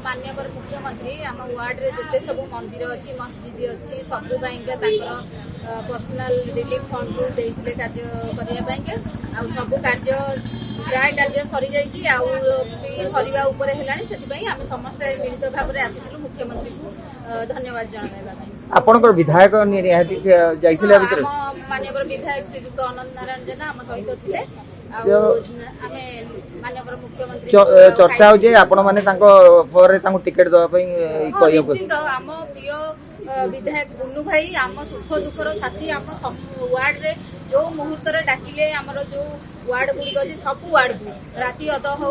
माननीय मुख्यमंत्री आम वार्ड रे जिते सब मंदिर अच्छी मस्जिद अच्छी सबू पर्सनल रिलीफ फंड रू देते कार्य करने सब कार्य प्राय कार्य सरी जाइए सरिया से आम समस्ते मिलित भाव में आसलु मुख्यमंत्री को धन्यवाद जन आपणकर विधायक माननीय विधायक श्रीजुक्त अनंत नारायण जेना आम सहित थे मुख्यमंत्री चर्चा हो आपण माने टिकेट दवा निश्चित आम प्रिय विधायक बुन्नू भाई आम सुख दुखर साथी आम वार्ड रे जो मुहूर्त डाकिले आमर जो वार्ड गुड़िक अच्छे सब वार्ड को राति अध हो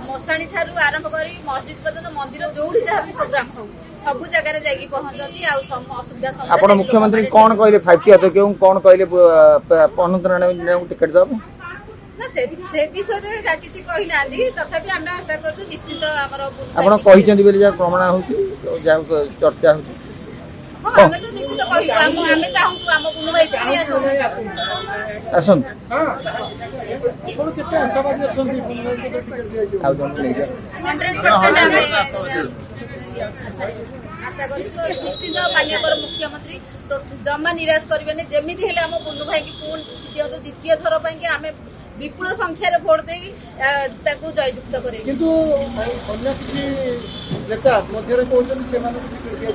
मशाणी ठारू आरंभ कर मस्जिद पर्यटन मंदिर जो जहाँ भी प्रोग्राम हो सब जगह जाकि पहुंचती असुविधा आपण मुख्यमंत्री कौन कहले 5T क्यों कौन कहले अनंत नारायण टिकेट दवा ना से विषय किसी कही ना तथापि आम आशा कर निश्चित आपण कहिसेंती बेले जा प्रमाण होची जा चर्चा होची हां हमें तो निश्चित कहि हमें चाहू हम बुनु भाई पानी आसन आपण केते आशावादी अछंती बुनु भाई के टिकेट दिया आउ जन ले जा 100% आशा करी निश्चित माननीय मुख्यमंत्री जमा निराश करेंगे जमी हेल्ले आम बुनु भाई की द्वितीय थर पर आम विपुल संख्यार भोट दे जययुक्त करें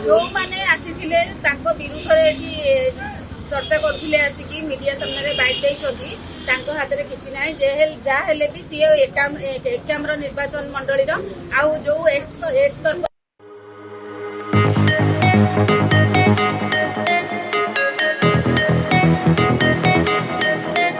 जो मैंने आसी विरुद्ध चर्चा करते आसिकी मीडिया सामने बाइट देते हाथ में किसी ना जहाँ भी सी एकाम्र निर्वाचन मंडल आउ जो एज